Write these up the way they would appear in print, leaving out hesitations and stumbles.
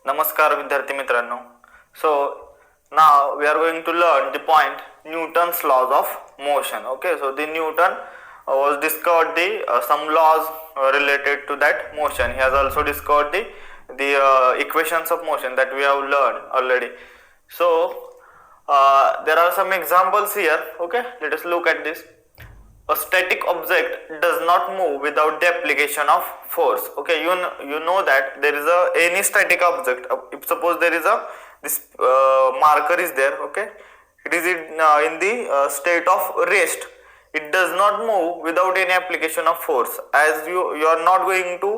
Namaskar विद्यार्थी मित्रांनो. So now we are going to learn the point Newton's laws of motion. Okay, so the Newton was discovered the some laws related to that motion. He has also discovered the equations of motion that we have learned already. So there are some examples here. Okay, let us look at this. A static object does not move without the application of force. Okay, you know that there is any static object. If suppose there is this marker is there. Okay, it is in the state of rest. It does not move without any application of force, as you are not going to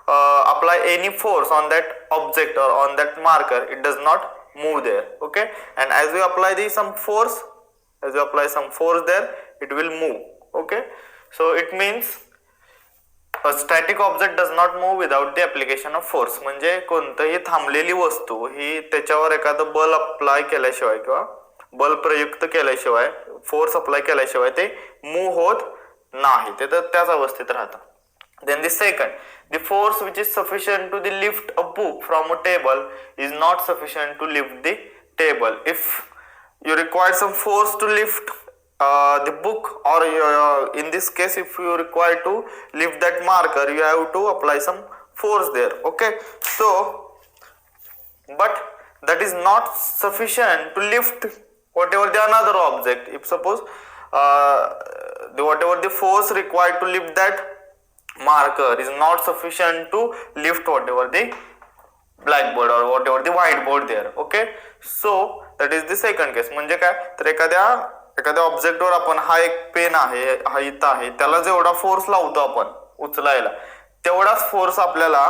apply any force on that object or on that marker. It does not move there. Okay, and as you apply some force, there, it will move. Okay, so it means a static object does not move without the application of force. म्हणजे कोणतीही थांबलेली वस्तू ही त्याच्यावर एखादं बल apply केल्याशिवाय किंवा बल प्रयुक्त केल्याशिवाय फोर्स अप्लाय केल्याशिवाय ते मूव होत नाही, ते तर त्याच अवस्थेत राहतं. Then the second, the force which is sufficient to lift a book from a table is not sufficient to lift the table. If you require some force to lift the book, or in this case if you require to lift that marker, you have to apply some force there. Okay, so but that is not sufficient to lift whatever the another object. If suppose whatever the force required to lift that marker is not sufficient to lift whatever the blackboard or whatever the whiteboard there. Okay, so that is the second case. म्हणजे काय तर एखाद्या ऑब्जेक्टवर आपण हा एक pen आहे, हा इथं आहे, त्याला जेवढा फोर्स लावतो आपण उचलायला तेवढाच फोर्स आपल्याला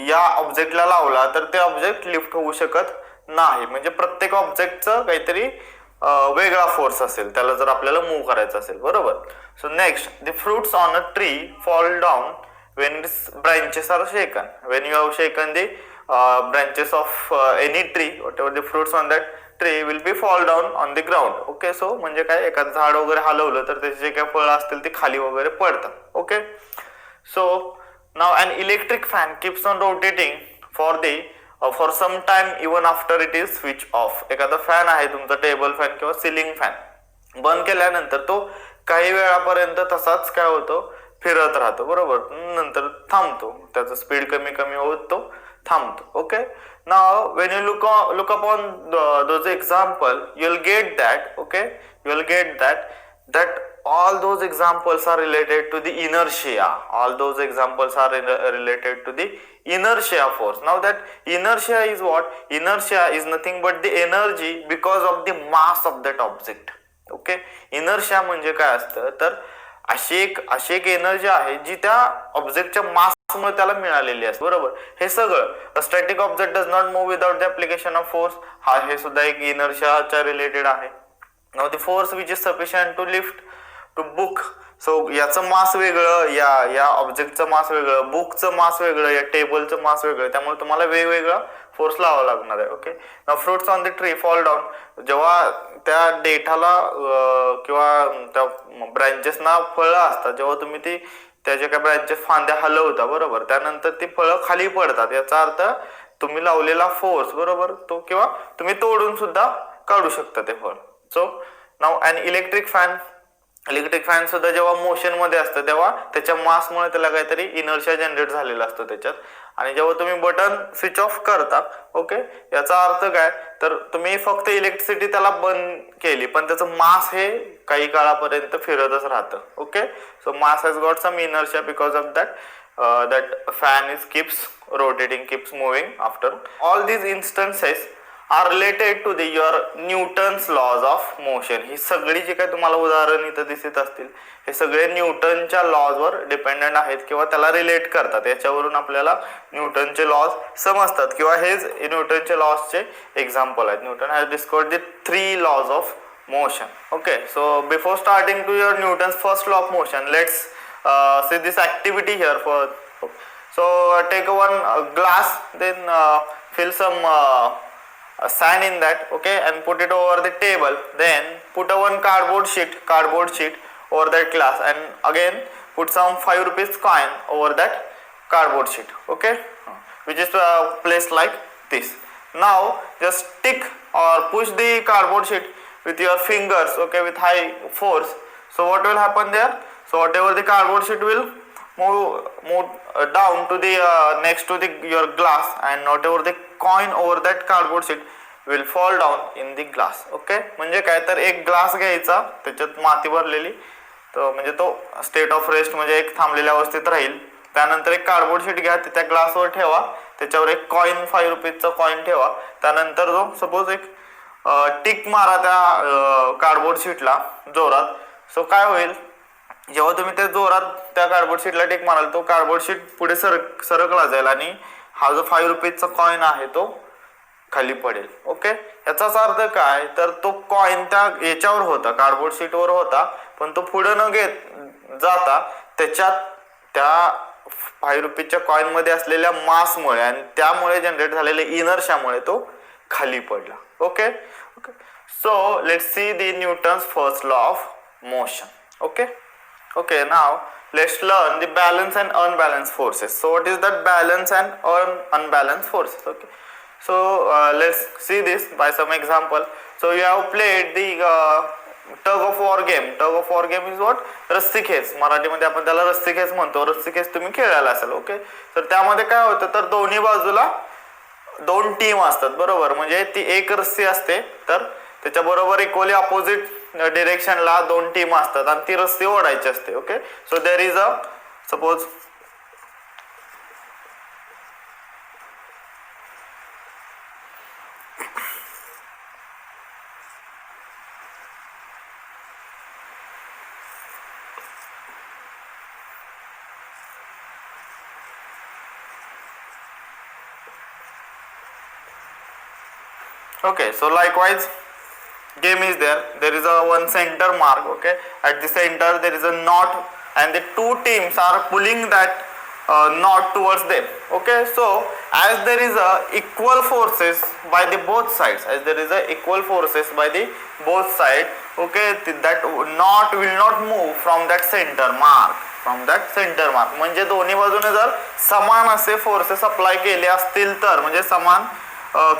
या ऑब्जेक्टला लावला तर ते ऑब्जेक्ट लिफ्ट होऊ शकत नाही. म्हणजे प्रत्येक ऑब्जेक्टचं काहीतरी वेगळा फोर्स असेल त्याला जर आपल्याला मूव्ह करायचं असेल. बरोबर. So next, the fruits on a tree fall down when its branches are shaken. When you have shaken the branches of any tree, whatever the fruits on that tree will be fall down on the ground. Okay, so म्हणजे काय एखादं झाड वगैरे हलवलं तर त्याचे जे काही फळं असतील ते खाली वगैरे पडतात. Okay, so now an electric fan keeps on rotating for some time even after it is switch off. एखादा फॅन आहे तुमचा, टेबल फॅन किंवा सिलिंग फॅन, बंद केल्यानंतर तो काही वेळापर्यंत तसाच काय होतो, फिरत राहतो. बरोबर, नंतर थांबतो, त्याचा स्पीड कमी कमी होत तो थांबतो. Okay, now when you look upon those example you will get that. Okay, you will get that all those examples are related to the inertia. All those examples are related to the inertia force. Now that inertia is what? Inertia is nothing but the energy because of the mass of that object. Okay, inertia म्हणजे काय असतं तर अशी एक energy आहे जी त्या ऑब्जेक्टच्या मासमुळे त्याला मिळालेली असते. बरोबर, हे सगळं static object does not move without the application of force, हे सुद्धा एक इनर्शियाच्या रिलेटेड आहे. Now the force which is sufficient to lift two book. So याचं मास वेगळं, या ऑब्जेक्टचं मास वेगळं, बुकचं मास वेगळं, या टेबलचं मास वेगळं, त्यामुळे तुम्हाला वेगवेगळा फोर्स लावावा लागणार आहे. Okay, now fruits on the tree fall down. जेव्हा त्या देठाला किंवा त्या ब्रँचेसना फळं असतात, जेव्हा तुम्ही त्याच्या काय ब्रँचेस फांद्या हलवता, बरोबर, त्यानंतर ती फळं खाली पडतात. याचा अर्थ तुम्ही लावलेला फोर्स, बरोबर, तो किंवा तुम्ही तोडून सुद्धा काढू शकता ते फळ. सो नाउ अन इलेक्ट्रिक फॅन सुद्धा जेव्हा मोशन मध्ये असतं तेव्हा त्याच्या मासमुळे त्याला काहीतरी इनर्शिया जनरेट झालेला असतो त्याच्यात, आणि जेव्हा तुम्ही बटन स्विच ऑफ करता, ओके, याचा अर्थ काय तर तुम्ही फक्त इलेक्ट्रिसिटी त्याला बंद केली पण त्याचं मास हे काही काळापर्यंत फिरतच राहतं. Okay, so mass has got some inertia because of that fan keeps rotating, keeps moving after. All these instances are related to your Newton's laws of motion. ही सगळी जी काही तुम्हाला उदाहरण इथं दिसत असतील हे सगळे न्यूटनच्या लॉजवर डिपेंडंट आहेत किंवा त्याला रिलेट करतात. याच्यावरून आपल्याला न्यूटनचे लॉज समजतात किंवा हेच न्यूटनचे लॉजचे एक्झाम्पल आहेत. Newton has discovered the 3 laws of motion. Okay, so before starting to your Newton's first law of motion, let's see this activity here. So take one glass, then fill some sand in that, okay, and put it over the table. Then put one cardboard sheet over that glass, and again put some 5 rupees coin over that cardboard sheet. Okay, which is placed like this. Now just stick or push the cardboard sheet with your fingers, okay, with high force. So what will happen there? So whatever the cardboard sheet will move down to the next to the your glass, and whatever the coin over that cardboard sheet will fall down in the glass. Okay, म्हणजे काय तर एक glass घ्यायचा, त्याच्यात माती भरलेली, तो म्हणजे तो स्टेट ऑफ रेस्ट म्हणजे एक थांबलेल्या अवस्थेत राहील. त्यानंतर एक कार्डबोर्ड शीट घ्या, त्या ग्लासवर ठेवा, त्याच्यावर एक कॉइन 5 रुपीजचा कॉइन ठेवा. त्यानंतर जो सपोज एक टिक मारा त्या कार्डबोर्ड शीटला जोरात. सो काय होईल, जेव्हा तुम्ही त्या जोरात त्या कार्डबोर्ड शीटला टिक माराल, तो कार्डबोर्ड शीट पुढे सरकला जाईल आणि हा जो 5 रुपीजचा कॉइन आहे तो खाली पडेल. ओके, याचाच अर्थ काय, तर तो कॉइन त्या याच्यावर होता, कार्डबोर्ड शीटवर होता, पण तो पुढे न घेत जाता त्याच्यात त्या 5 रुपीजच्या कॉइन मध्ये असलेल्या मासमुळे आणि त्यामुळे जनरेट झालेल्या इनर्शियामुळे तो खाली पडला. Okay okay, so let's see the Newton's first law of motion. Okay okay, now let's learn the balance and unbalanced forces. So what is that balance and unbalanced forces? Okay, so let's see this by some example. So you have played the tug of war game. Tug of war game is what? रस्सीखेच, मराठीमध्ये आपण त्याला रस्सीखेच म्हणतो. रस्सीखेच तुम्ही खेळायला असाल. Okay, तर त्यामध्ये काय होतं, तर दोन्ही बाजूला 2 टीम असतात, बरोबर. म्हणजे ती एक रस्सी असते, तर त्याच्या बरोबर इक्वली अपोजिट डिरेक्शनला 2 टीम असतात आणि ती रस्सी ओढायची असते. Okay, so there is a suppose okay, so likewise game is there is a one center mark. Okay, at the center there is a knot and the 2 teams are pulling that knot towards them. Okay, so as there is a equal forces by the both sides, okay, that knot will not move from that center mark. म्हणजे दोन्ही बाजूने जर समान असे forces apply केले असतील तर, म्हणजे समान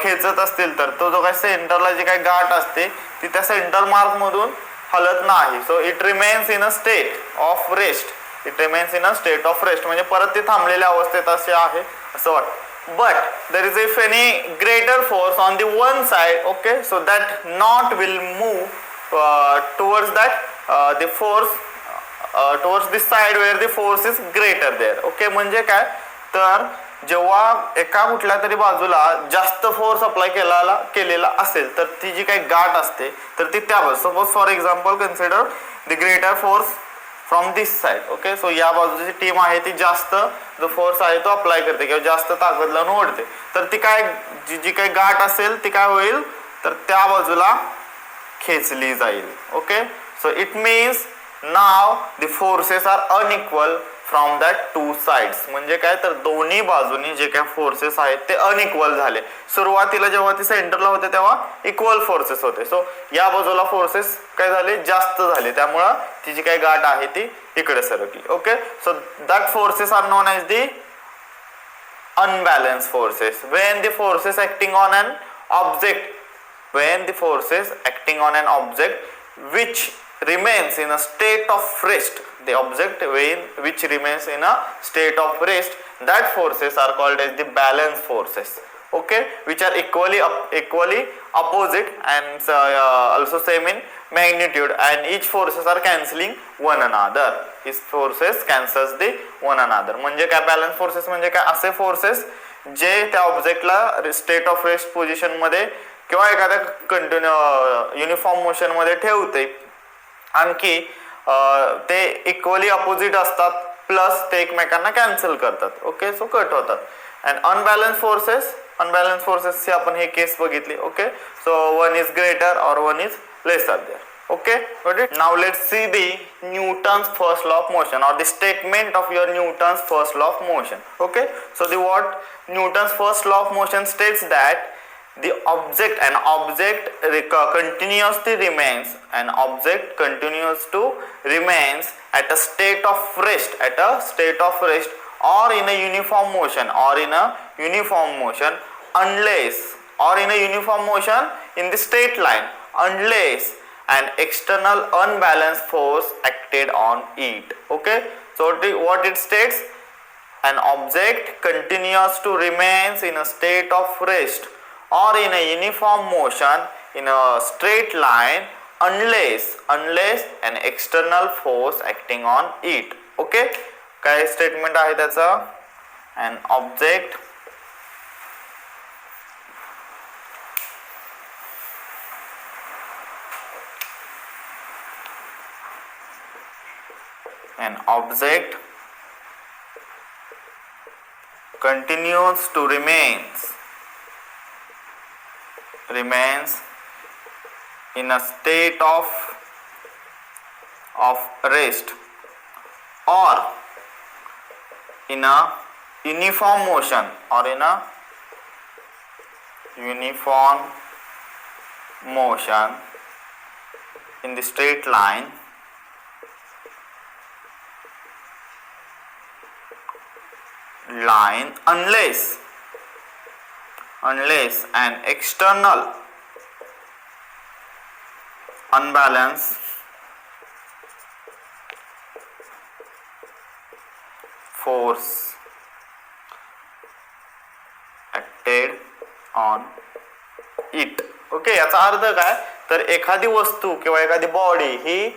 खेचत असतील तर, तो जो काही सेंटरला जी काही गाठ असते ती त्या सेंटर मार्क मधून हलत नाही. So it remains in a state of rest. म्हणजे परत ते थांबलेल्या अवस्थेत असे आहे असं वाटतं. But there is if any greater force on the one side, okay, so that knot will move towards that the force towards the side where the force is greater there. Okay, म्हणजे काय, तर जेव्हा एका कुठल्या तरी बाजूला जास्त force apply केलेला असेल तर ती जी काही गाठ असते तर ती त्या बाजू, suppose for example consider the greater force from this side. Okay, so या बाजूची टीम आहे ती जास्त जो फोर्स आहे तो अप्लाय करते किंवा जास्त ताकद लावून ओढते, तर ती काय जी काही गाठ असेल ती काय होईल, तर त्या बाजूला खेचली जाईल. Okay, so it means now the forces are unequal from that 2 sides. म्हणजे काय, तर दोन्ही बाजूनी जे काय फोर्सेस आहेत ते अनइक्वल झाले. सुरुवातीला जेव्हा ती सेंटरला होते तेव्हा इक्वल फोर्सेस होते. सो या बाजूला फोर्सेस काय झाले, जास्त झाले, त्यामुळं ती जी काही गाठ आहे ती इकडे सरकली. Okay, so that forces are known as the unbalanced forces. When the forces acting on an object which remains in a state of rest, the object which remains in a state of rest, that forces are called as the balanced forces. Okay, which are equally opposite and also same in magnitude, and each forces are cancelling one another. These forces cancels the one another. म्हणजे काय, balance forces म्हणजे काय, असे forces जे त्या ऑब्जेक्टला state of rest position मध्ये किंवा एखाद्या कंटिन्यू युनिफॉर्म मोशन मध्ये ठेवते, आणखी ते इक्वली अपोजिट असतात, प्लस ते एकमेकांना कॅन्सल करतात. ओके, सो कट होतात. अँड अनबॅलन्स फोर्सेस ची आपण हे केस बघितली. Okay, so one is greater or one is lesser there. Okay, got it? Now let's see the Newton's first law of motion, or the statement of your Newton's first law of motion. Okay, so Newton's first law of motion states that the object continuously remains at a state of rest or in a uniform motion or in a uniform motion unless, or in a uniform motion in the straight line unless an external unbalanced force acted on it. Okay, so what it states, an object continues to remains in a state of rest or in a uniform motion in a straight line unless an external force acting on it. Okay, काय statement आहे त्याचं, an object continues to remains in a state of rest or in a uniform motion in the straight line unless an external unbalanced force acted on it. Okay, याचा अर्थ काय, तर एखादी वस्तू किंवा एखादी body he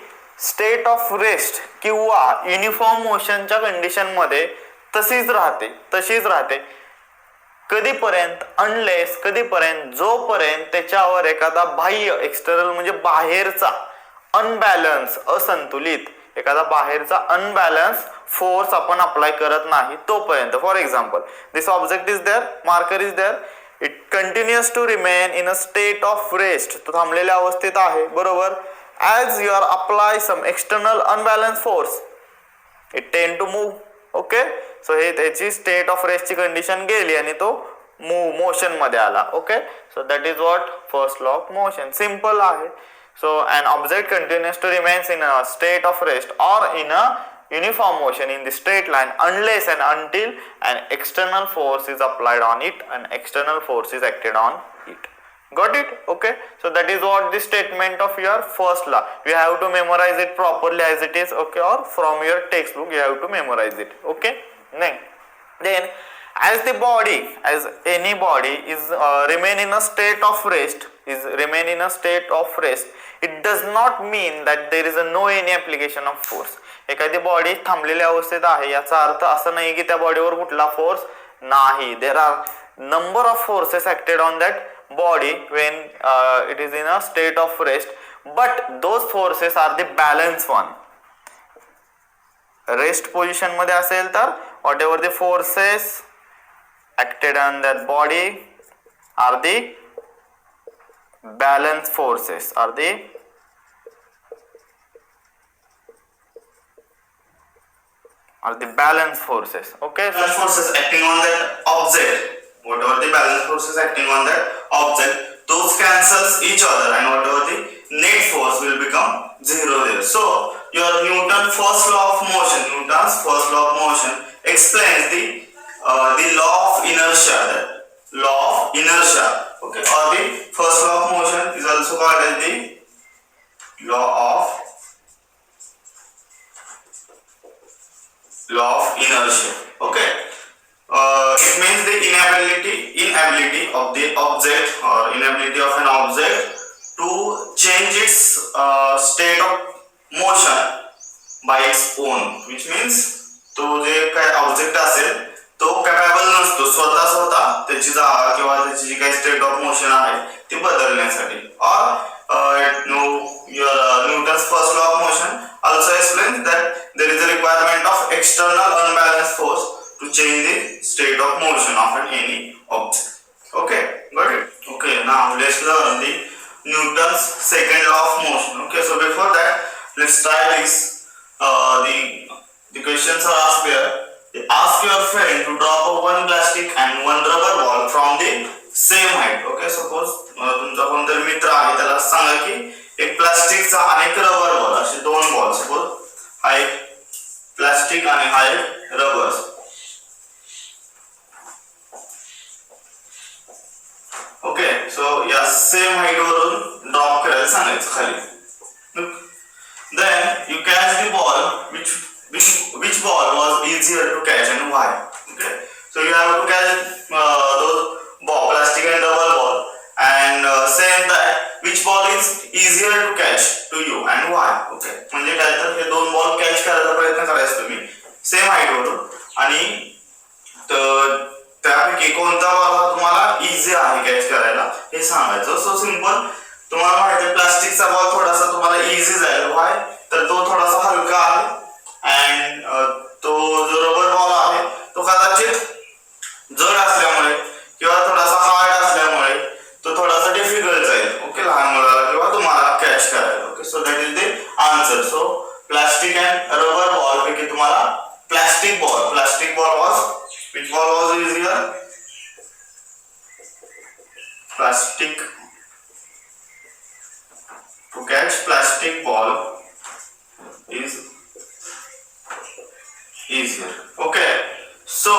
state of rest किंवा uniform मोशनच्या condition मध्ये तशीच राहते कधीपर्यंत, अनलेस कधीपर्यंत, जोपर्यंत त्याच्यावर एखादा बाह्य एक्सटर्नल म्हणजे बाहेरचा अनबॅलन्स असंतुलित एखादा बाहेरचा अनबॅलन्स फोर्स आपण अप्लाय करत नाही तोपर्यंत. For example, this object is there, marker is there, it continuous to remain in a state of rest, तो थांबलेल्या अवस्थेत आहे बरोबर. As you are apply some external unbalance force it tend to move. Okay, so हे त्याची state of रेस्टची condition गेली आणि तो मोशन मध्ये आला. Okay, so that is what first law of motion. Simple आहे. So an object continues to remains in a state of rest or in a uniform motion in the straight line unless and until an external force is applied on it and external force is acted on it. Got it? Okay, so that is what the statement of your first law. You have to memorize it properly as it is. Okay, or from your textbook you have to memorize it. Okay, then as the body, as any body is remain in a state of rest, it does not mean that there is a no any application of force. एखादी body थांबलेल्या अवस्थेत आहे याचा अर्थ असं नाही की त्या बॉडीवर कुठला फोर्स नाही. There are number of forces acted on that body when it is in a state of rest, but those forces are the balance one. Rest position मध्ये असेल तर whatever the forces acted on that body are the balance forces, balance forces. Okay, balance forces acting on that object, whatever the balance forces acting on that object, those cancels each other and whatever the net force will become zero there. So your Newton's first law of motion explains the law of inertia, okay, or the first law of motion is also called as the law of inertia. Okay, it means the inability of the object or inability of an object to change its state of motion by its own, which means तो जे काय object असेल तो capable नसतो स्वतः त्याची जागा किंवा त्याची जी काही स्टेट ऑफ मोशन आहे ती बदलण्यासाठी. Newton's first law of motion also explains that there is a requirement of external unbalanced force to change the state of motion of any object. Okay, got it? Okay, now let's learn the Newton's second law of motion. Okay, so before that let's try this. The questions are asked here. Ask your friend to drop one plastic and one rubber ball from the same height. Okay, suppose तुमचा कोणतरी मित्र आहे त्याला सांगा की एक प्लास्टिकचा आणि एक rubber ball असे दोन बॉल, सपोज हा एक प्लास्टिक आणि हा एक रबर. सो या सेम हाईट वरून ड्रॉप करायला सांगायचं खाली. Then you catch the ball, which ball was easier to catch and why? Okay, so you have to catch those ball, plastic and double ball, and same that which ball is easier to catch to you and why? Okay, म्हणजे काय तर हे दोन ball catch करायचा प्रयत्न करायचा तुम्ही same height वरून आणि त्यापैकी कोणता बॉल तुम्हाला इझी आहे कॅच करायला हे सांगायचं. सो सिंपल, तुम्हाला माहिती आहे प्लास्टिकचा बॉल थोडासा तुम्हाला इझी जाईल. व्हाय? तर तो थोडासा हलका आहे अँड तो जो रबर बॉल आहे तो कदाचित जड असल्यामुळे किंवा थोडासा हार्ड असल्यामुळे तो थोडासा डिफिकल्ट जाईल. ओके, लहान मुलाला किंवा तुम्हाला कॅच करायला. Okay, so that is the answer. So plastic and rubber ball पैकी तुम्हाला plastic ball was which ball was easier? Plastic. To catch plastic ball is easier. Okay, so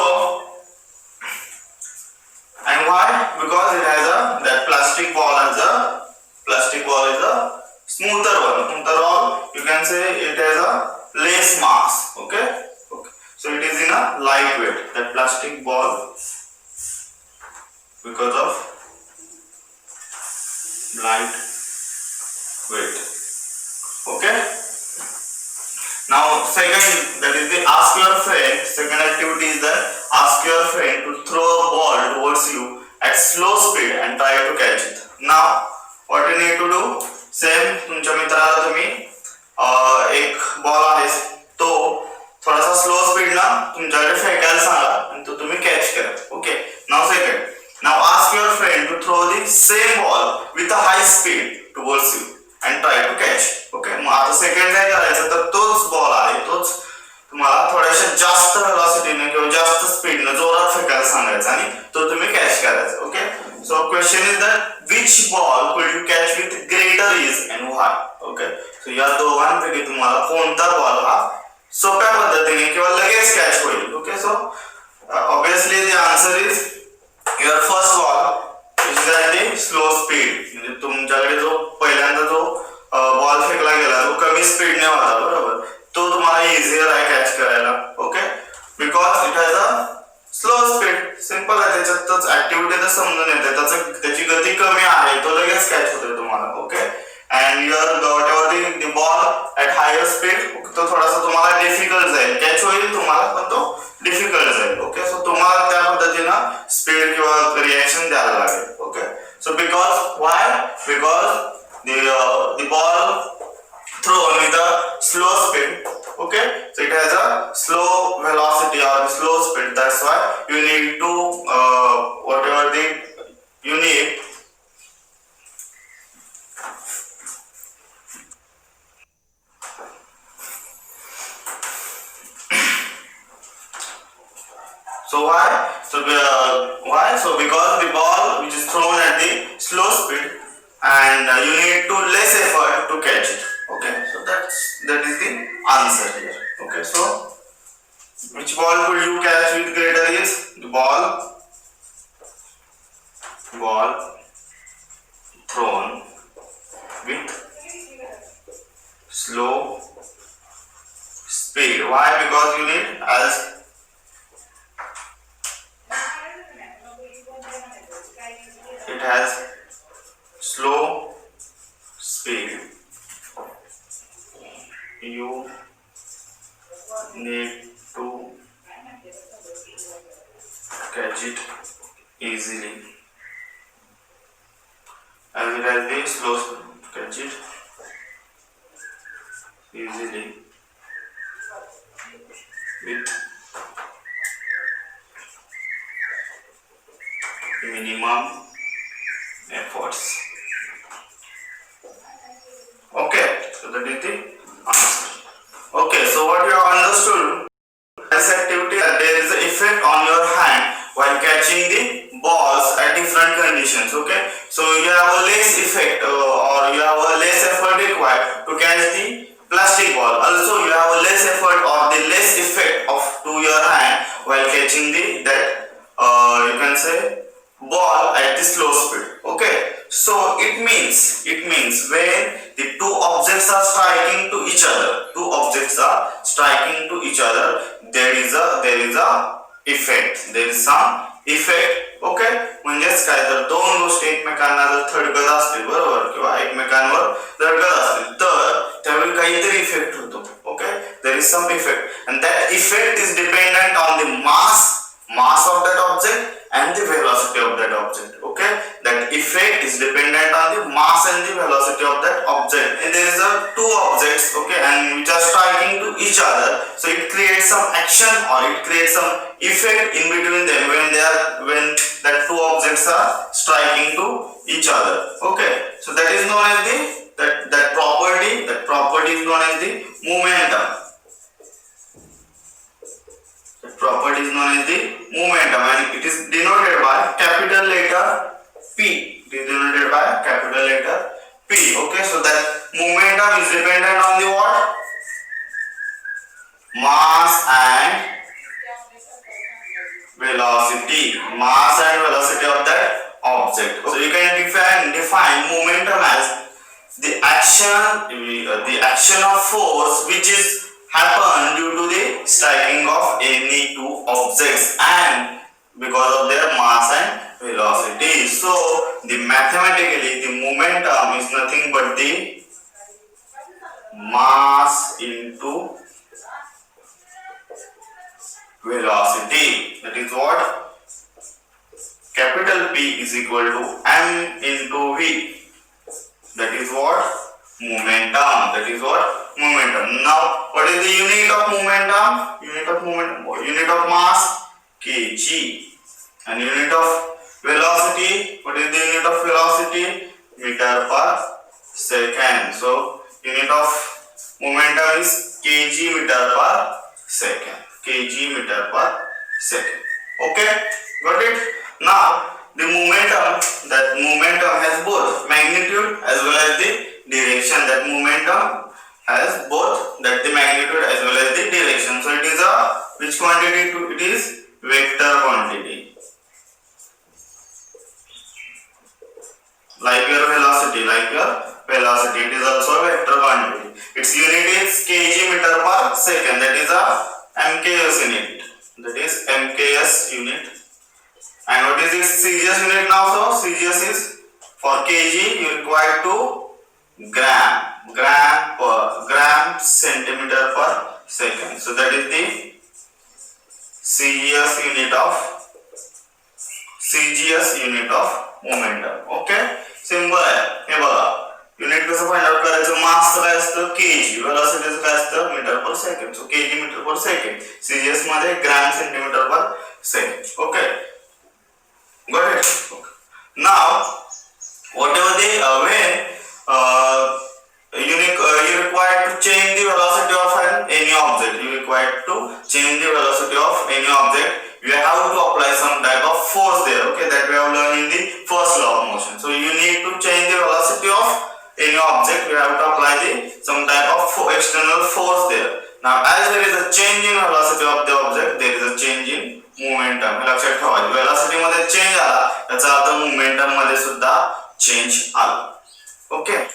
and why? Because it has that plastic ball is a smoother one. You can say it has a less mass. Okay, so it is in a lightweight. That plastic ball, because of light weight. Okay, now second, that is the ask your friend. Second activity is that ask your friend to throw a ball towards you at slow speed and try to catch it. Now what you need to do, same, तुमच्या मित्राला तुम्ही एक ball आहे तो थोडासा slow speed ना तुमच्याकडे फेकायला सांगा आणि तो तुम्ही कॅच करा. Okay, now second, now ask your friend to throw the same ball with a high speed towards you and try to catch. Okay, मग आता सेकंड काय करायचं, तर तोच बॉल आहे तोच तुम्हाला थोड्याशा जास्त व्हेलॉसिटीने किंवा जास्त स्पीडने जोरात फेकायला सांगायचा आणि तो तुम्ही कॅच करायचा. Okay, so question is that which ball could you catch with greater ease and why? Okay, so या दोघांपैकी तुम्हाला कोणता बॉल हा सोप्या पद्धतीने किंवा लगेच कॅच होईल. Okay, so obviously the answer is your first ball is at the slow speed. म्हणजे तुमच्याकडे जो पहिल्यांदा जो बॉल फेकला गेला तो कमी स्पीडने होता, बरोबर, तो तुम्हाला इझियर आहे कॅच करायला. Okay, because it has a slow speed. Simple आहे, त्याच्यातच ऍक्टिव्हिटी तर समजून येते, त्याची गती कमी आहे, तो लगेच कॅच होतोय तुम्हाला. Okay, and your whatever the ball at higher speed तो थोडासा तुम्हाला डिफिकल्ट जाईल, कॅच होईल तुम्हाला पण तो डिफिकल्ट जाईल. ओके, सो तुम्हाला त्या पद्धतीनं स्पीड किंवा रिएक्शन द्यायला लागेल. Okay, so because the ball thrown with a slow speed. Okay, so it has a slow velocity or slow speed, that's why you need to whatever you need So why? So because the ball which is thrown at the slow speed and you need to less effort to catch it. Okay, so that is the answer here. Okay, so which ball could you catch with greater ease? The ball thrown with slow speed. Why? Because you need as it has slow speed, you need to catch it easily. As it has the slow speed, catch it easily with minimum efforts. Okay, so that is the answer. Okay, so what you have understood this activity, that there is an effect on your hand while catching the balls at different conditions. Okay, so you have a less effect or you have a less effort required to catch the plastic ball. Also you have a less effort or the less effect of to your hand while catching the you can say ball at the slow speed. Okay, so it means when the two objects are striking to each other, there is a effect, there is some effect. Okay, म्हणजेच काय, तर दोन गोष्टी एकमेकांना जर थडकत असतील बरोबर, किंवा एकमेकांवर धडकत असतील तर त्यावेळी काहीतरी इफेक्ट होतो. Okay, there is some effect and that effect is dependent on the mass of that object and the velocity of that object. Okay, that effect is dependent on the mass and the velocity of that object, and there is a two objects, okay, and which are striking to each other, so it creates some action or it creates some effect in between them when that two objects are striking to each other. Okay, so that is known as that property is known as the momentum. Property is known as the momentum, and it is denoted by capital letter P. It is denoted by capital letter P. Okay, so that momentum is dependent on the what? Mass and velocity. Mass and velocity of that object. So you can define momentum as the action of force which is happen due to the striking of any two objects and because of their mass and velocity. So mathematically the momentum is nothing but the mass into velocity. That is what capital P is equal to m into v. That is what momentum. Now what is the unit of momentum? Unit of mass kg, and unit of velocity, what is the unit of velocity? Meter per second. So unit of momentum is kg meter per second. Okay, got it? Now the momentum has both magnitude as well as the direction. That momentum has both the magnitude as well as the direction. So it is which quantity? It is vector quantity. Like your velocity, it is also a vector quantity. Its unit is kg meter per second. That is a MKS unit. And what is this CGS unit now? So CGS is for kg you require to gram centimeter per second. So that is the CGS unit of momentum. Okay, simple आहे. हे बघा, unit कसं find out करायचं? मासचं काय असतं? kg. वेलोसिटीचं काय असतं? Metre पर second. सो kg metre पर सेकंड. सीजीएस मध्ये ग्रॅम सेंटीमीटर पर second. Okay, got it? Okay. Now whatever the when you require to change the velocity of any object, you have to apply some type of force there. Okay, that we have learned in the first law of motion. So you need to change the velocity of any object, you have to apply some type of external force there. Now as there is a change in velocity of the object, there is a change in momentum. लक्षात ठेवा, velocity मध्ये change आला त्याचा अर्थ momentum मध्ये सुद्धा change आला. Okay,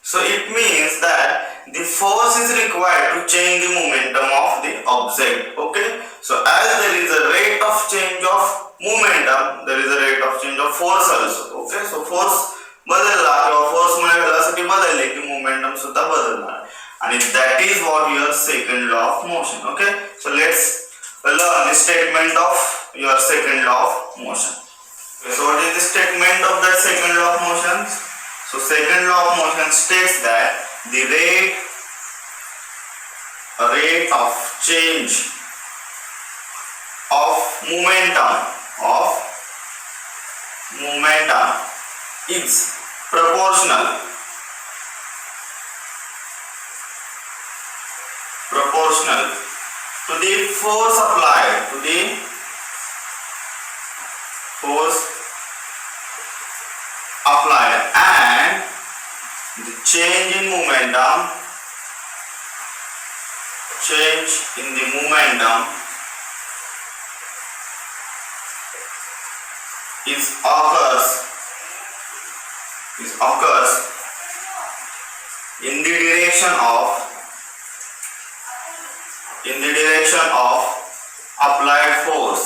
so it means that the force is required to change the momentum of the object. Okay, so as there is a rate of change of momentum, there is a rate of change of force also. Okay, so force बदलला किंवा force मुळे velocity बदलली की momentum सुद्धा बदलणार, आणि that is what your second law of motion. Okay, so let's learn the statement of your second law of motion. Okay, so what is the statement of that second law of motion? So second law of motion states that the rate of change of momentum is proportional to the force applied, and the change in the momentum is occurs in the direction of applied force.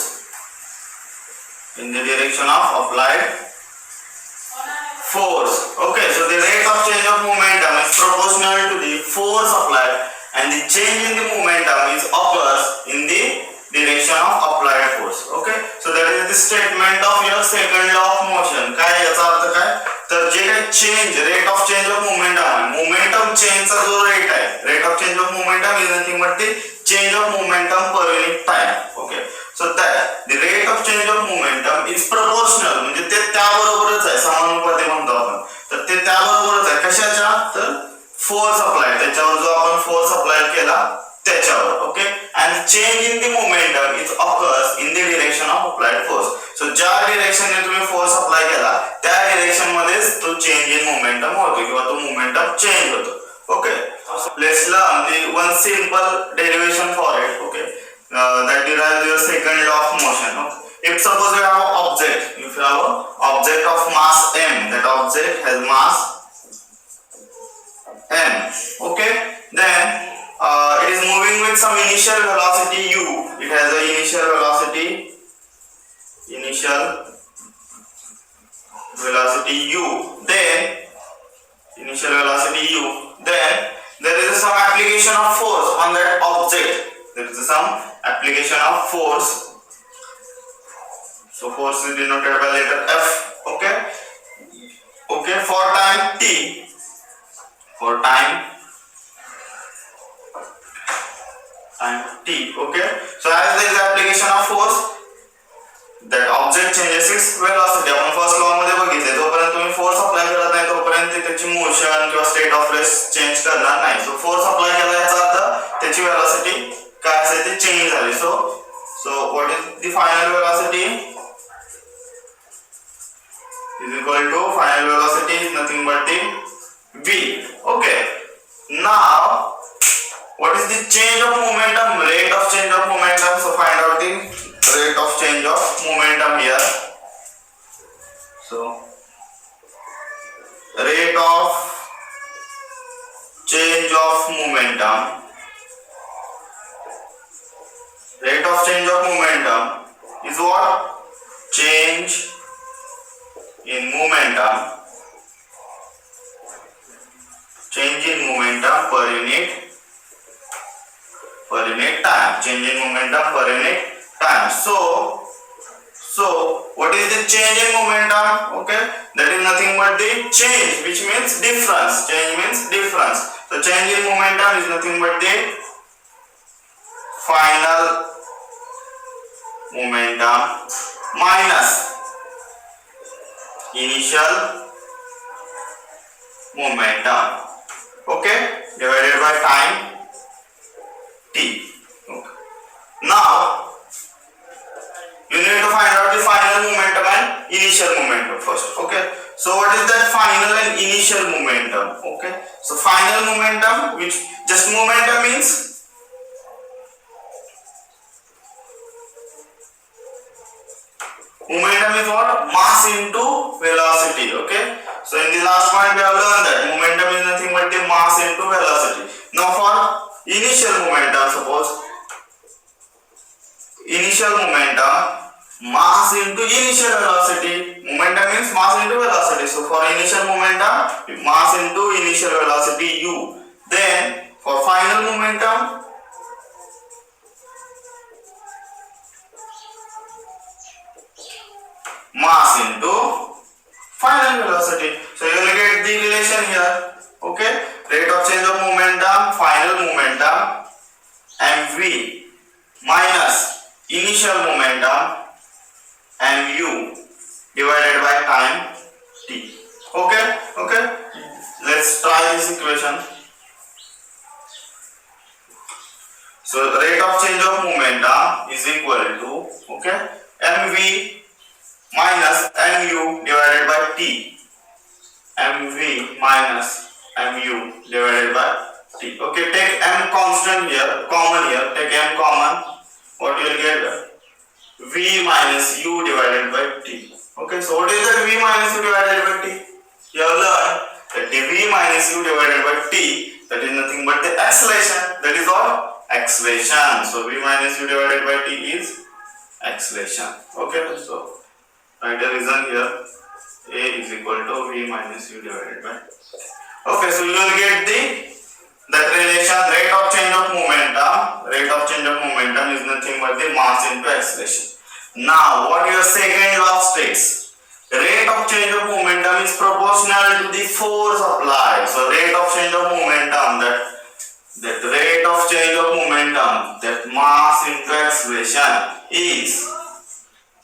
In the direction of applied force. Okay, so the rate of change of momentum is proportional to the force applied, and the change in the momentum is occurs in the direction of applied force. Okay, so that is the statement of your second law of motion. काय याचा अर्थ काय, तर जे काही change rate of change of momentum आहे, momentum चेंजचा जो rate आहे, rate of change of momentum is nothing but the change of momentum per unit time. Okay, so that the rate of change of momentum is proportional, म्हणजे ते त्याबरोबरच आहे, समानुपाती म्हणतो आपण. तर ते त्याबरोबरच आहे कशाच्या, तर फोर्स अप्लाय, त्याच्यावर जो आपण फोर्स अप्लाय केला त्याच्यावर. Okay, and change in the momentum it occurs in the direction of applied force. So ज्या डायरेक्शन ने तुम्ही फोर्स अप्लाय केला त्या डायरेक्शन मध्येच तो चेंज इन मोमेंटम होतो किंवा तो मोमेंटम चेंज होतो. Okay, let's learn the one simple derivation for it. Okay, that derives your second law of motion. Okay, if suppose you have an object, if you have an object of mass m, that object has mass m. Okay, then it is moving with some initial velocity u. It has a initial velocity u. Then there is some application of force on that object. There is some application of force. So force is denoted by letter F. Okay. Okay, for time t. For time t. Okay, so as there is application of force, that object changes its velocity. आपण first law मध्ये बघितले, जोपर्यंत तुम्ही force apply करत नाही तोपर्यंत त्याची motion किंवा स्टेट ऑफ रेस्ट चेंज करणार नाही. सो फोर्स अप्लाय केला याचा अर्थ त्याची वेलोसिटी काय असेल ती चेंज झाली. So what is the final velocity is equal to final velocity is nothing but the v. Okay, now what is the change of momentum, rate of change of momentum? So find out the rate of change of momentum here. So rate of change of momentum, rate of change of momentum is what? Change in momentum, change in momentum per unit time, change in momentum per unit time. So what is the change in momentum? Okay, that is nothing but the change, which means difference. Change means difference. So change in momentum is nothing but the final momentum minus initial momentum. Okay, divided by time t. Okay. Now you need to find out the final momentum and initial momentum first. Okay, so what is that final and initial momentum? Okay, so final momentum, which just momentum means momentum is what? Mass into velocity. Okay, so in the last point we have learned that momentum is nothing but the mass into velocity. Now for initial momentum, suppose initial momentum mass into initial velocity. Momentum means mass into velocity. So for initial momentum, mass into initial velocity u. Then for final momentum, mass into final velocity. So you will get the relation here. Okay, rate of change of momentum, final momentum, mv minus initial momentum mu divided by time t. Okay, let's try this equation. So rate of change of momentum is equal to, okay, mv minus mu divided by t. mv minus mu divided by t. Okay, take m constant here, common here, take m common. What you will get? V minus u divided by t. Okay, so what is that v minus u divided by t? You have learned that the v minus u divided by t, that is nothing but the acceleration. That is what? Acceleration. So v minus u divided by t is acceleration. Okay, so write a reason here. A is equal to v minus u divided by. Okay, so you will get that relation, rate of change of momentum. Rate of change of momentum is nothing but the mass into acceleration. Now, what your second law states? Rate of change of momentum is proportional to the force applied. So rate of change of momentum, that rate of change of momentum, that mass into acceleration is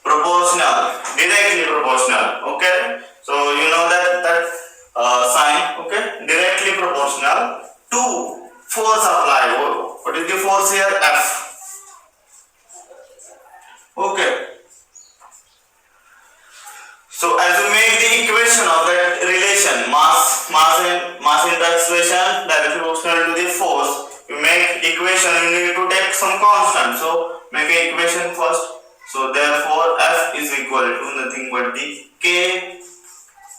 proportional, directly proportional. Okay, so you know that sign. Okay, directly proportional to force applied. What is the force here? F. Okay, so as you make the equation of that relation, mass into acceleration directly proportional to the force, you make equation, you need to take some constant. So make an equation first. So therefore F is equal to nothing but the K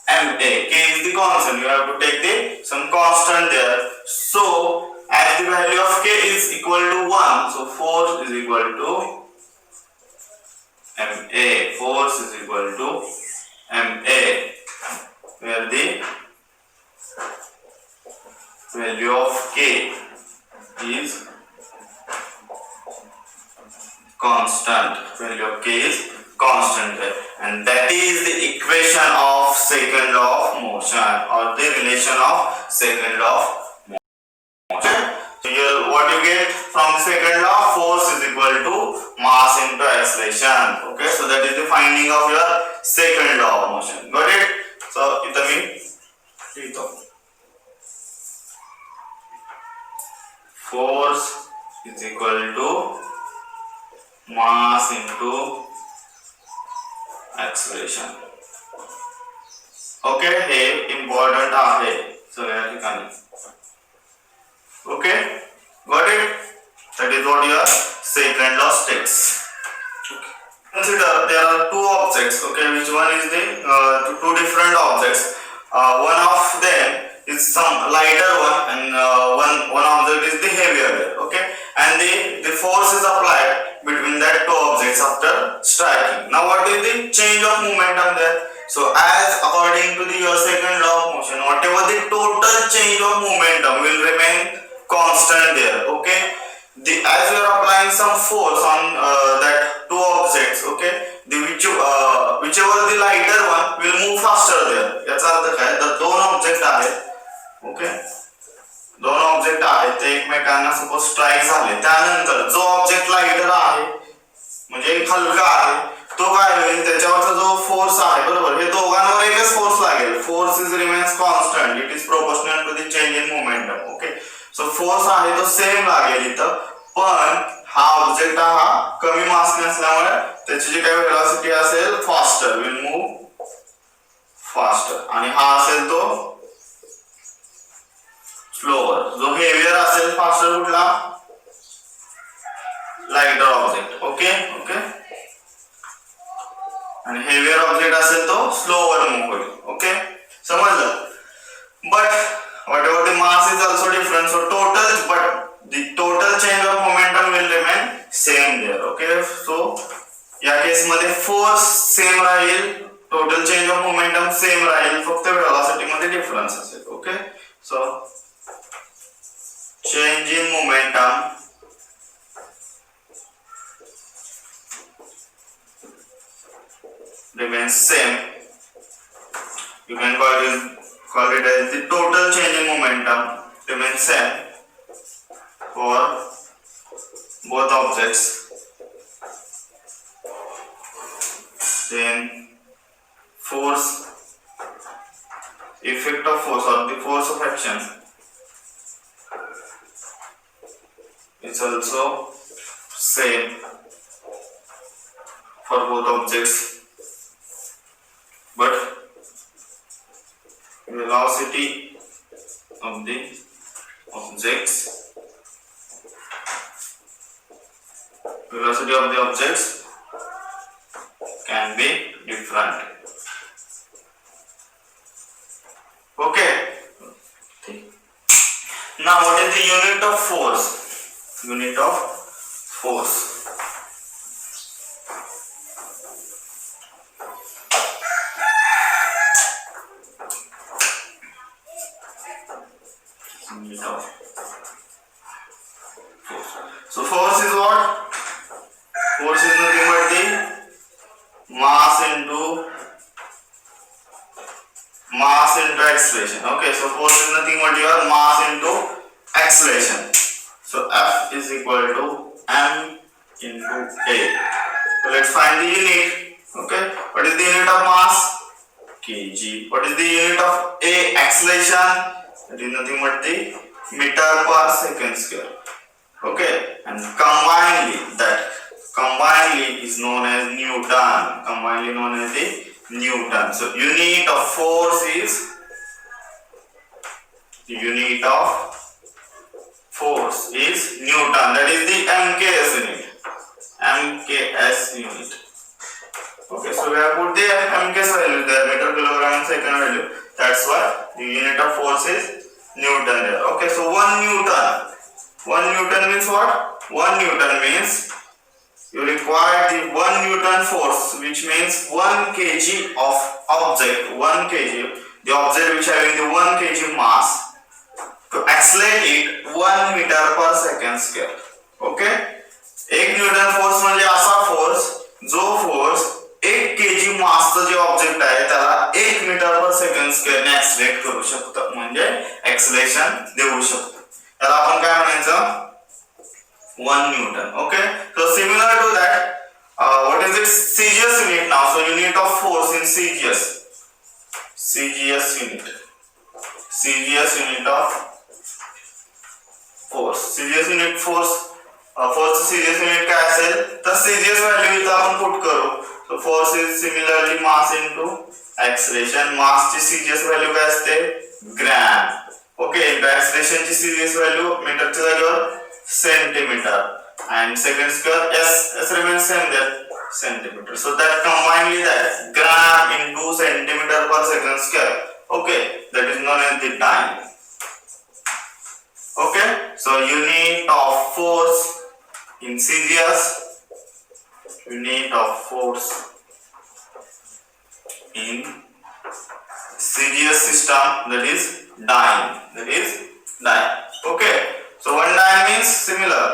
ma. K is the constant, you have to take some constant there. So as the value of K is equal to 1, so force is equal to ma. Force is equal to ma, where the value of K is constant. Value of K is constant here, and that is the equation of second law of motion, or the relation of second law of motion. So here what you get from the second law, force is equal to mass into acceleration. Okay, so that is the finding of your second law of motion. Got it? So it means force is equal to mass into acceleration. Okay, hey important आहे सगळ्या ठिकाणी. Okay, got it? That is what your second law states. Okay. Consider there are two objects. Okay, which one is the two different objects. One of them is some lighter one, and one object is the heavier. Okay, and the force is applied between that two objects after striking. Now, what is the change of momentum there? So, as according to your second law of motion, whatever the total change of momentum will remain constant there. Okay, as you are applying some force on that two objects. Okay, whichever the lighter one will move faster there. याचा अर्थ काय? तर दोन object आहेत. Okay, दोन object आहेत, ते एकमेकांना suppose strike झाले, त्यानंतर जो ऑब्जेक्ट लाइटर आहे म्हणजे हलका आहे, तो काय होईल, त्याच्यावरचा जो फोर्स आहे, बरोबर, हे दोघांवर एकच फोर्स लागेल. Force is remains constant, it is proportional to the change in momentum. Okay, so force आहे तो सेम लागेल इथं, पण हा ऑब्जेक्ट हा कमी मास नसल्यामुळे त्याची जी काही वेलोसिटी असेल फास्टर, विल मूव फास्टर, आणि हा असेल तो स्लोअर. जो हेवियर असेल फास्टर कुठला? Lighter object. ओके ओके, आणि हेवियर ऑब्जेक्ट असेल तो स्लोअर मूव होईल. ओके, समजलं? But whatever the mass is also different, so the total change of momentum will remain same there. Okay, so या case मध्ये force same राहील, total change of momentum same राहील, फक्त velocity मध्ये difference असेल. Okay, so change in momentum remains same. You can call it as the total change in momentum remains same for both objects. Then force, effect of force or the force of action is also same for both objects, but velocity of the objects can be different. Now what is the unit of force? Unit of force. Unit of force. So force is what? Force is nothing but the mass into acceleration. Okay, so force is nothing but your mass into acceleration. So F is equal to M into A. So let's find the unit. Okay, what is the unit of mass? Kg. What is the unit of A? Acceleration. That is nothing but the meter per second square. Okay, and combinedly is known as Newton. Combinedly known as the Newton. So unit of force is Newton. That is the MKS unit. MKS unit. Okay, so we have put the MKS value there, meter kilogram second value. That's why the unit of force is Newton there. Okay, so 1 Newton. 1 Newton means what? 1 Newton means you require the 1 Newton force, which means 1 kg of object. 1 kg, the object which having the 1 kg mass, to accelerate it 1 meter per second square. Okay, 1 Newton force म्हणजे असा force जो force 1 kg मासचं जे object आहे त्याला 1 metre पर second square ने ऍक्सिलरेट करू शकतो, म्हणजे ऍक्सिलरेशन देऊ शकतो. त्याला आपण काय म्हणायचं? 1 Newton. Okay, so similar to that, what is its CGS unit now? So unit of force in CGS unit of force. CGS unit force CGS unit काय असेल तर CGS व्हॅल्यू इथं आपण पुट करू. So force is similarly mass into acceleration. mass ची CGS value काय असते? Gram. Okay, acceleration ची CGS व्हॅल्यू मीटरच्या जागेवर centimeter, and second square s remains same there, centimeter. So that combinedly that gram into centimeter per second square. Okay, that is known as the time. Okay, so unit of force in CGS, unit of force in CGS system, that is dyne. Okay, so 1 dyne means similar.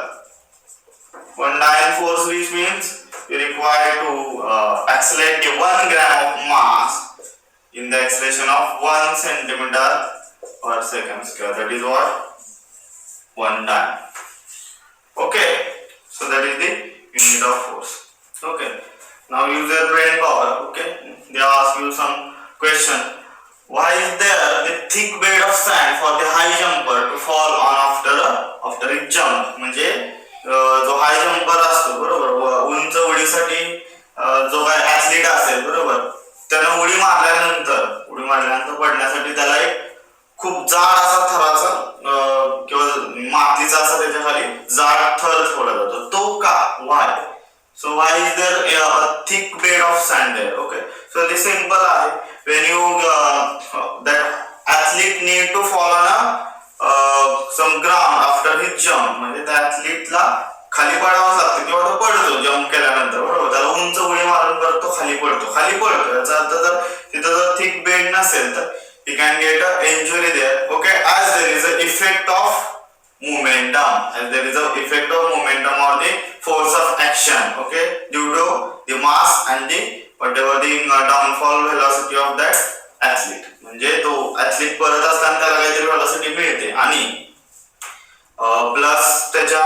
1 dyne force, which means you require to accelerate the 1 gram of mass in the acceleration of 1 centimeter per second square. That is what? 1 dyne. Okay, so that is the unit of force. Okay, now use your brain power. Okay, they ask you some question. Why is there the thick bed of sand for the high jumper to fall on after a jump? म्हणजे जो हाय jumper असतो बरोबर, उंच उडीसाठी जो काय athlete असेल बरोबर, त्यानं उडी मारल्यानंतर पडण्यासाठी त्याला एक खूप जाड असा थराचा किंवा मातीचा असा त्याच्या खाली जाड थर ठेवला जातो. तो का? वाय? So why is there a thick bed of sand there? Okay, so this simple आहे. When you that athlete need to fall on some ground after his jump, म्हणजे त्या ऍथलीटला खाली पडावं लागतं किंवा तो पडतो जम्प केल्यानंतर बरोबर, त्याला उंच उडी मारून परत तो खाली पडतो. याचा अर्थ जर तिथं जर थिक बेड नसेल तर he can get a injury there. Okay, as there is a effect of momentum, or the force of action, okay, due to the mass and the whatever the downfall velocity of that athlete. म्हणजे तो athlete परत असताना त्याला काहीतरी velocity मिळते आणि plus त्याच्या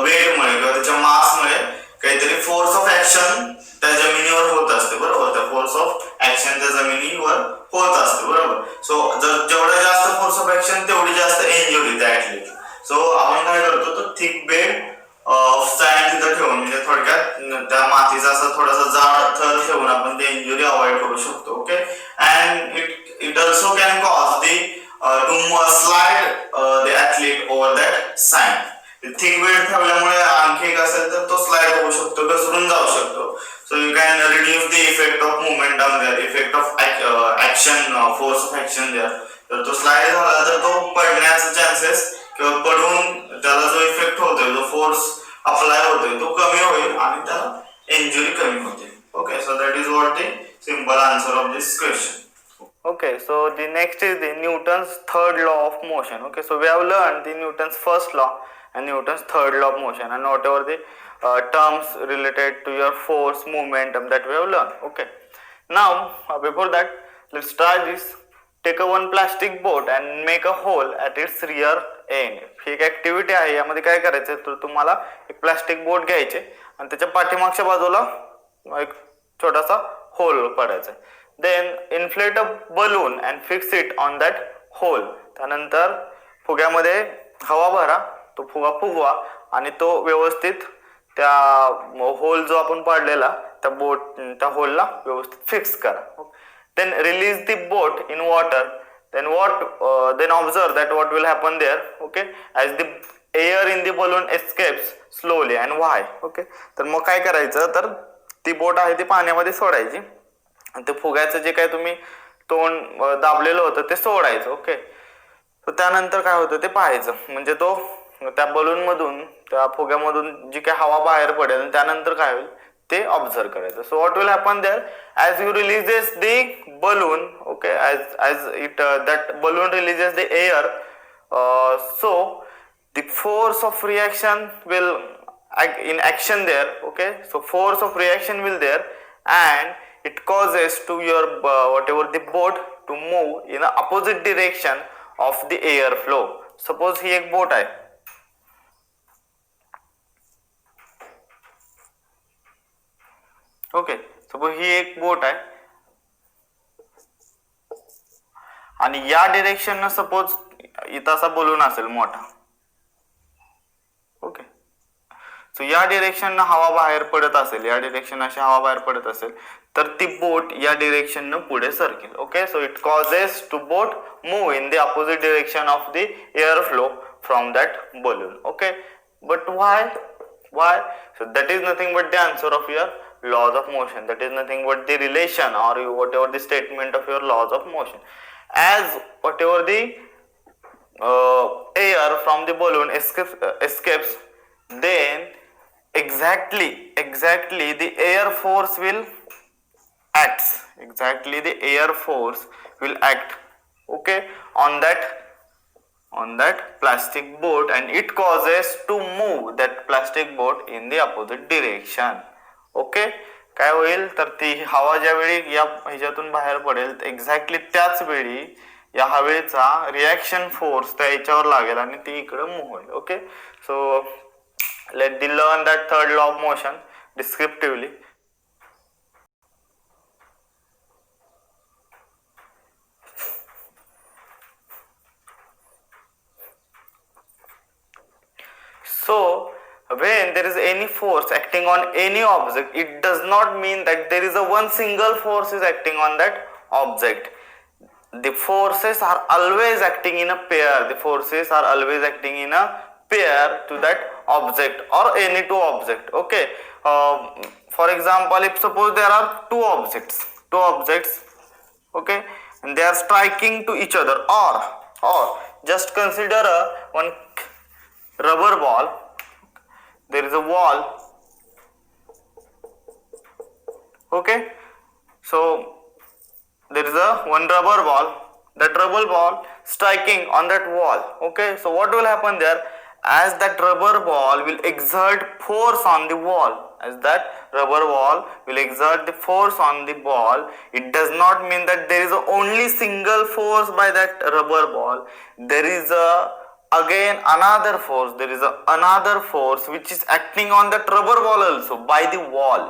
वेटमुळे किंवा त्याच्या मासमुळे काहीतरी फोर्स ऑफ ऍक्शन त्या जमिनीवर होत असते बरोबर. त्या फोर्स ऑफ ऍक्शन त्या जमिनीवर होत असते बरोबर. सो जर जेवढा जास्त फोर्स ऑफ ऍक्शन तेवढी जास्त इंजुरी त्या ऍथलीट. सो आपण काय करतो तर थिक बेड स्टँड तिथं ठेवून म्हणजे थोडक्यात त्या मातीचा असा थोडासा जाड थर ठेवून आपण ते इंजुरी अवॉइड करू शकतो. Okay, and it also can cause the to slide the athlete over that sand. Thick bed ठेवल्यामुळे आणखी एक असेल तर तो स्लाइड होऊ शकतो, घसरून जाऊ शकतो. So you can reduce the effect of momentum there, effect of action, force of action there. तर तो स्लाइड झाला तर तो पडण्याचे चान्सेस पडून त्याला जो इफेक्ट होतोय, जो फोर्स अप्लाय होतोय तो कमी होईल आणि त्याला इंजुरी कमी होते. Okay, so that is what the simple answer of this question. Okay, so the next is the Newton's third law of motion. Okay, so we have learned the Newton's first law and Newton's third law of motion and whatever the terms related to your force, momentum that we have learned. Okay, now before that, let's try this. Take a one plastic boat and make a hole at its rear end. ही एक activity आहे. यामध्ये काय करायचं तर तुम्हाला एक plastic boat घ्यायचे आणि त्याच्या पाठीमागच्या बाजूला एक छोटासा होल पडायचा. Then inflate a balloon and fix it on that hole. त्यानंतर फुग्यामध्ये हवा भरा, तो फुगा फुगवा आणि तो व्यवस्थित त्या होल जो आपण पाडलेला त्या होलला व्यवस्थित फिक्स करा. Then release the boat in water. Then observe that what will happen there. Okay, as the air in the balloon escapes slowly and why. Okay, तर मग काय करायचं तर ती बोट आहे ती पाण्यामध्ये सोडायची आणि ते फुग्याचं जे काय तुम्ही तोंड दाबलेलं होतं ते सोडायचं. ओके, तर त्यानंतर काय होतं ते पाहायचं, म्हणजे तो त्या बलून मधून त्या फुग्यामधून जी काय हवा बाहेर पडेल त्यानंतर काय होईल ते ऑब्झर्व करायचं. So what will happen there as you releases the balloon. Okay, as it that balloon releases the air, so the force of reaction will in action there. Okay, so force of reaction will there and it causes to your whatever the boat to move in the opposite direction of the air flow. Suppose ही एक boat आहे. Okay, suppose ही एक boat आहे आणि या direction suppose इथं असा balloon असेल मोठा. ओके, सो या डिरेक्शन हवा बाहेर पडत असेल, या डिरेक्शन अशी हवा बाहेर पडत असेल तर ती बोट या डिरेक्शन पुढे सरकेल. Okay, so it causes to boat move in the opposite direction of the air flow from that balloon. Okay, but why? So that is nothing but the answer of your laws of motion. That is nothing but the relation or whatever the statement of your laws of motion. As whatever the air from the balloon escapes, then exactly the air force will act. Exactly the air force will act. Okay, on that plastic boat and it causes to move that plastic boat in the opposite direction. Okay, काय होईल तर ती हवा ज्यावेळी या ह्याच्यातून बाहेर पडेल एक्झॅक्टली त्याच वेळी या हवेचा रिॲक्शन फोर्स त्या ह्याच्यावर लागेल आणि ती इकडे मूव्ह होईल. Okay, so let us learn that third law of motion descriptively. So when there is any force acting on any object, it does not mean that there is a one single force is acting on that object. The forces are always acting in a pair. The forces are always acting in a pair to that object or any two object. Okay, for example, if suppose there are two objects, okay, and they are striking to each other, or just consider one rubber ball. There is a wall. Okay, so there is one rubber ball. That rubber ball striking on that wall. Okay, so what will happen there? As that rubber ball will exert force on the wall, it does not mean that there is only single force by that rubber ball. There is again another force. There is another force which is acting on that rubber ball also by the wall.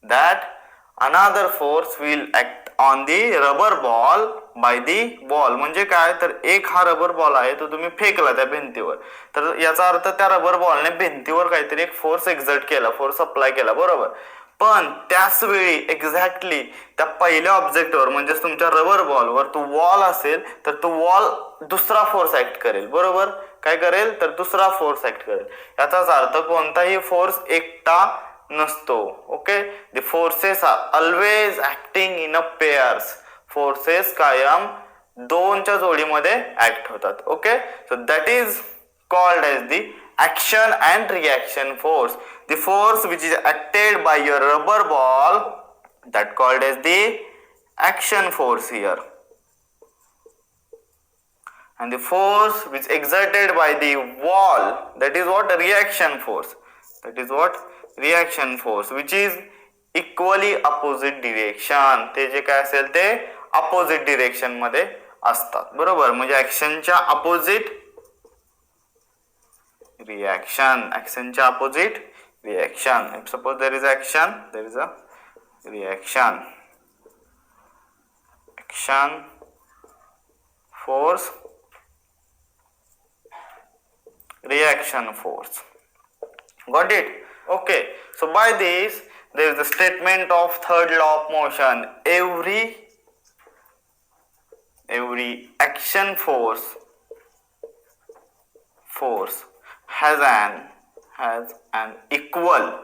That another force will act on the rubber ball by the wall. म्हणजे काय तर एक हा rubber ball आहे तो तुम्ही फेकला त्या भिंतीवर, तर याचा अर्थ त्या रबर बॉलने भिंतीवर काहीतरी एक फोर्स एक्झर्ट केला, फोर्स अप्लाय केला, बरोबर. पण त्याच वेळी एक्झॅक्टली त्या पहिल्या ऑब्जेक्टवर म्हणजेच तुमच्या रबर बॉलवर तो वॉल असेल तर तो वॉल दुसरा फोर्स ऍक्ट करेल, बरोबर. काय करेल तर दुसरा फोर्स ऍक्ट करेल. याचाच अर्थ कोणताही फोर्स एकटा नसतो. Okay, the forces are always acting in a pairs. Forces कायम दोनच्या जोडीमध्ये ऍक्ट होतात. Okay, so that is called as the action and reaction force. The force which is acted by your rubber ball, that called as the action force here, and the force which exerted by the wall, that is what? Reaction force. That is what? Reaction force, which is equally opposite direction. ते जे काय असेल ते opposite direction मध्ये असतात, बरोबर. म्हणजे ऍक्शनच्या अपोजिट reaction, ऍक्शनच्या opposite reaction. If suppose there is action, there is a reaction. Action, force, reaction force. Got it? Okay. So by this, there is the statement of third law of motion. Every action force has an equal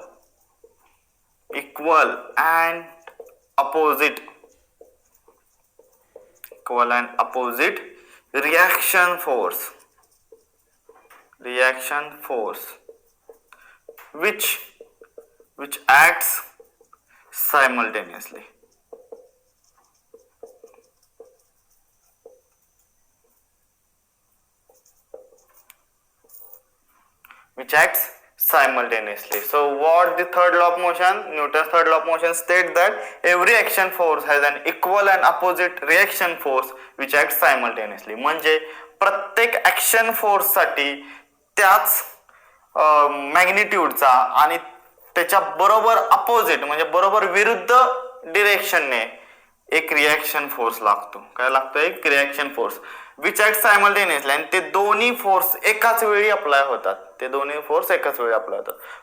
and opposite reaction force which acts simultaneously. So what the third law of motion, Newton's third law of motion states that every action force has an equal and opposite reaction force which acts simultaneously. म्हणजे प्रत्येक action force साठी त्याच मॅग्निट्यूडचा आणि त्याच्या बरोबर opposite म्हणजे बरोबर विरुद्ध डिरेक्शनने एक रिॲक्शन फोर्स लागतो. काय लागतो? एक reaction force which act simultaneously. आणि ते दोन्ही फोर्स एकाच वेळी अप्लाय होतात.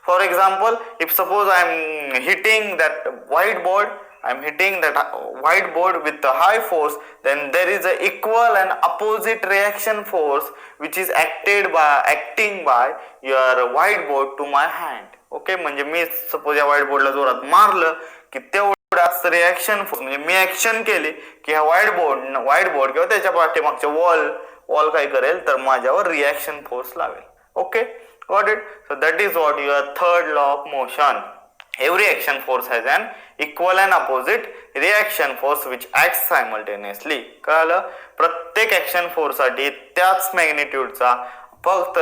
For example, if suppose I am hitting that white board with a high force, then there is a equal and opposite reaction force which is acting by your whiteboard to my hand. Okay, म्हणजे मी suppose या white बोर्डला जोरात मारलं की तेवढाच reaction force, म्हणजे मी action केली की हा व्हाईट बोर्ड किंवा त्याच्या पाठीमागच्या वॉल काय करेल तर माझ्यावर रिॲक्शन फोर्स लावेल. Okay, got it? So that is what your third law of motion. Every action force has an equal and opposite reaction force which acts simultaneously. कळलं? प्रत्येक ऍक्शन फोर्स साठी त्याच मॅग्निट्यूडचा फक्त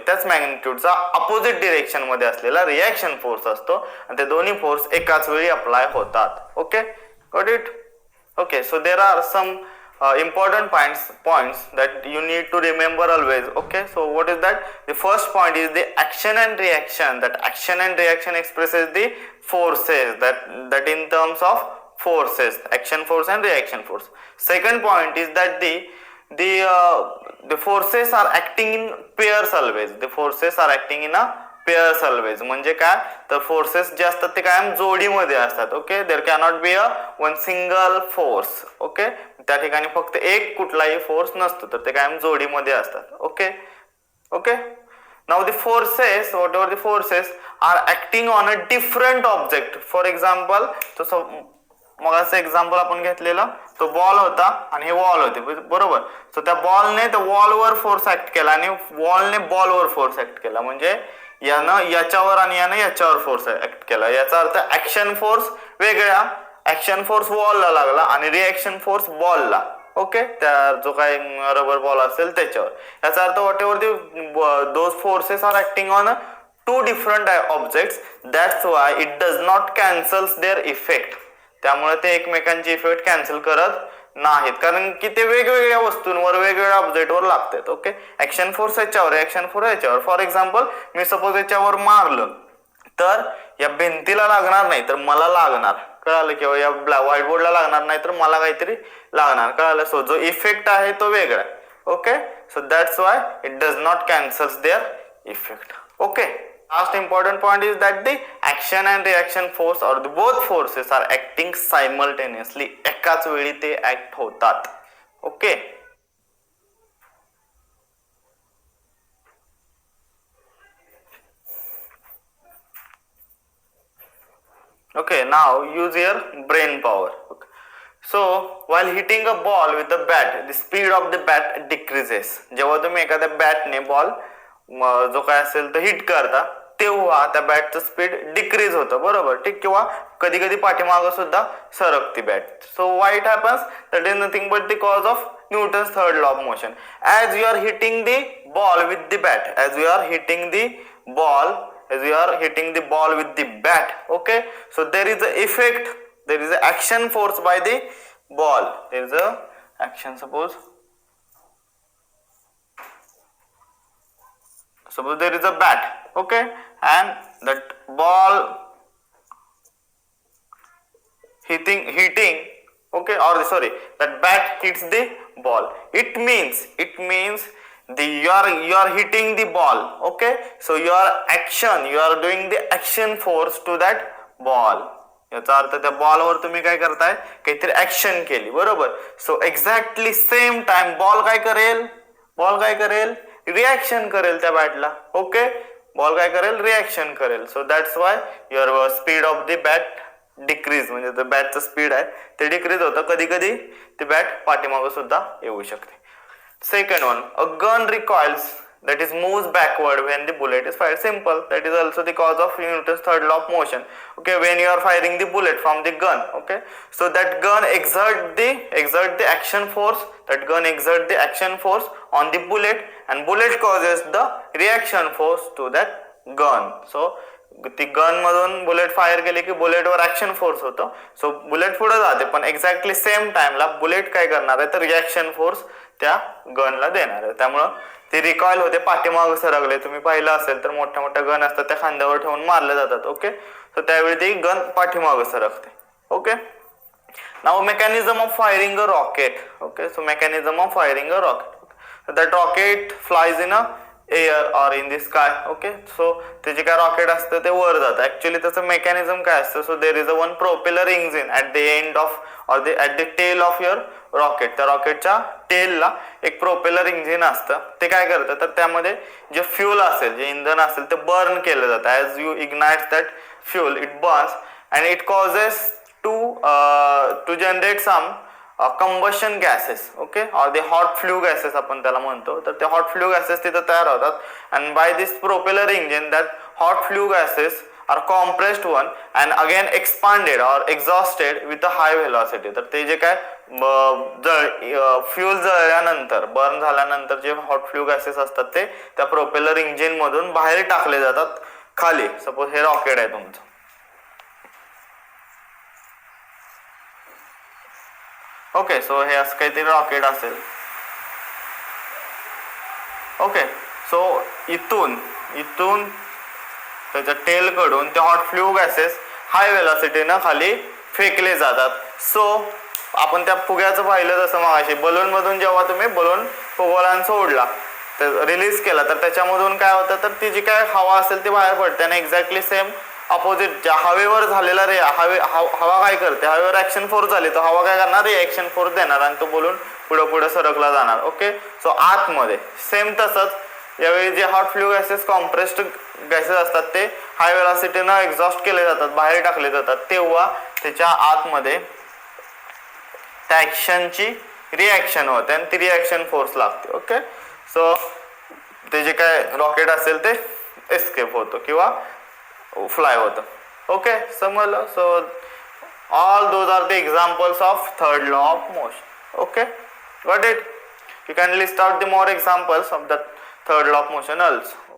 त्याच मॅग्निट्यूडचा अपोजिट डिरेक्शन मध्ये असलेला reaction force असतो आणि ते दोन्ही फोर्स एकाच वेळी अप्लाय होतात. Okay, got it? Okay, so there are some important points that you need to remember always. Okay, so what is that? The first point is the action and reaction. That action and reaction expresses the forces, that in terms of forces, action force and reaction force. Second point is that the forces are acting in pairs always. म्हणजे काय तर forces जे असतात ते कायम जोडीमध्ये असतात. Okay, there cannot be a one single force. Okay, त्या ठिकाणी फक्त एक कुठलाही फोर्स नसतो, तर ते कायम जोडीमध्ये असतात. Okay. Now the forces, whatever the forces are acting on a different object. For example, मग असं एक्झाम्पल आपण घेतलेलं, तो बॉल होता आणि हे वॉल होते, बरोबर. सो त्या बॉलने त्या वॉलवर फोर्स ऍक्ट केला आणि वॉलने बॉलवर फोर्स ऍक्ट केला. म्हणजे यानं याच्यावर आणि यानं याच्यावर फोर्स ऍक्ट केला. याचा अर्थ ऍक्शन फोर्स वेगळ्या, ऍक्शन फोर्स वॉलला लागला आणि रिएक्शन फोर्स बॉलला. ओके, त्या जो काय रबर बॉल असेल त्याच्यावर. याचा अर्थ whatever those forces are acting on two different objects, that's why it does not cancels their effect. त्यामुळे ते एकमेकांची इफेक्ट कॅन्सल करत नाहीत, कारण की ते वेगवेगळ्या वस्तूंवर वेगवेगळ्या ऑब्जेक्टवर लागतात. ओके, ऍक्शन फोर्स याच्यावर, ऍक्शन फोर्स याच्यावर. फॉर एक्झाम्पल, मी सपोज याच्यावर मारलं तर या भिंतीला लागणार नाही तर मला लागणार, कळालं, किंवा या व्हाईट बोर्डला लागणार नाही तर मला काहीतरी लागणार, कळालं. सो जो इफेक्ट आहे तो वेगळा. Okay, so that's why it does not cancels their effect. Okay, last important point is that the action and reaction force or the both forces are acting simultaneously. एकाच वेळी ते ऍक्ट होतात. Okay, okay, now use your brain power. Okay. So while hitting a ball with a bat, the speed of the bat decreases. जेव्हा तुम्ही एखाद्या बॅटने ball जो काय असेल तो हिट करता तेव्हा त्या बॅटचं स्पीड डिक्रीज होतं, बरोबर, ठीक, किंवा कधी कधी पाठीमागं सुद्धा सरकती bat. So why it happens, that is nothing but the cause of Newton's third law of motion. As you are hitting the ball with the bat, as you are hitting the ball with the bat, okay, so there is a effect, there is a action force by the ball, there is a action, suppose there is a bat, okay, and that ball hitting okay, or sorry, that bat hits the ball. It means you are hitting the ball, okay, so you are doing the action force to that ball. याचा अर्थ त्या बॉलवर तुम्ही काय करताय, काहीतरी action केली, बरोबर. So exactly same time ball काय करेल, रिॲक्शन करेल त्या बॅटला, ओके, बॉल काय करेल, रिॲक्शन करेल. सो that's Y your speed of the bat decrease, म्हणजे ते बॅटचं स्पीड आहे ते डिक्रीज होतं. कधी कधी ते बॅट पाठीमागं सुद्धा येऊ शकते. Second one, a gun recoils, that is moves backward when the bullet is fired. Simple, that is also the cause of Newton's third law of motion. Okay, when you are firing the bullet from the gun, okay, so that gun exert the action force, on the bullet, and bullet causes the reaction force to that gun. So ती gun मधून bullet fire केली की बुलेटवर action force होतो. So bullet पुढे जाते, पण exactly same टाइमला bullet काय करणार आहे, तर रिॲक्शन फोर्स त्या गनला देणार आहे. त्यामुळं ती रिकॉइल होते, पाठीमागे सरकले. तुम्ही पाहिलं असेल तर मोठ्या मोठ्या गन असतात त्या खांद्यावर ठेवून मारले जातात, ओके, सो त्यावेळी ती गन पाठीमागे सरकते, okay. Now mechanism of firing a rocket, okay, so mechanism of firing a rocket, that rocket flies in a air or in the sky, okay. So ते जे काय रॉकेट असतं ते वर जातं. ऍक्च्युअली त्याचं मेकॅनिझम काय असतं, so there is a one propeller engine at the end of or at the tail of your rocket. त्या रॉकेटच्या टेलला एक प्रोपेलर इंजिन असतं. ते काय करतं, तर त्यामध्ये जे फ्युल असेल, जे इंधन असेल ते बर्न केलं जातं. As you ignite that fuel, it burns and it causes to generate some combustion gases, okay, or the hot flue gases आपण त्याला म्हणतो. तर ते हॉट फ्ल्यू गॅसेस तिथं तयार होतात. And by this propeller engine that hot flue gases are compressed one and again expanded or exhausted with a high velocity. तर ते जे काय फ्यूल जळल्यानंतर, बर्न झाल्यानंतर जे हॉट फ्ल्यू गॅसेस असतात ते त्या प्रोपेलर इंजिन मधून बाहेर टाकले जातात खाली. सपोज हे रॉकेट आहे तुमचं, ओके, सो हे असं काहीतरी रॉकेट असेल, ओके. सो इथून त्याच्या टेल कडून ते हॉट फ्ल्यू गॅसेस हाय व्हेलॉसिटीनं खाली फेकले जातात. सो आपण त्या फुग्याचं पाहिलं जसं मगाशी, बलून मधून जेव्हा तुम्ही बलून फुगवला सोडला, तर रिलीज केला, तर त्याच्यामधून काय होतं, तर ती जी काय हवा असेल ती बाहेर पडते. आणि एक्झॅक्टली सेम अपोजिट ज्या हवेवर झालेला हवा काय करते, हवेवर ऍक्शन फोर्स झाली तर हवा काय करणार, रिॲक्शन फोर्स देणार आणि तो बोलून पुढे सरकला जाणार, ओके. सो आतमध्ये सेम तसंच यावेळी जे hot flue gases, compressed gases असतात ते हाय व्हेलॉसिटीनं एक्झॉस्ट केले जातात, बाहेर टाकले जातात, तेव्हा त्याच्या आतमध्ये त्या ऍक्शनची रिॲक्शन होते आणि ती रिॲक्शन फोर्स लागते, ओके. सो ते जे काय रॉकेट असेल ते एस्केप होतो किंवा फ्लाय होतं, ओके, समजलं. So all those are the examples of third law of motion, okay, got it. You can list out the more examples of the third law of motion also.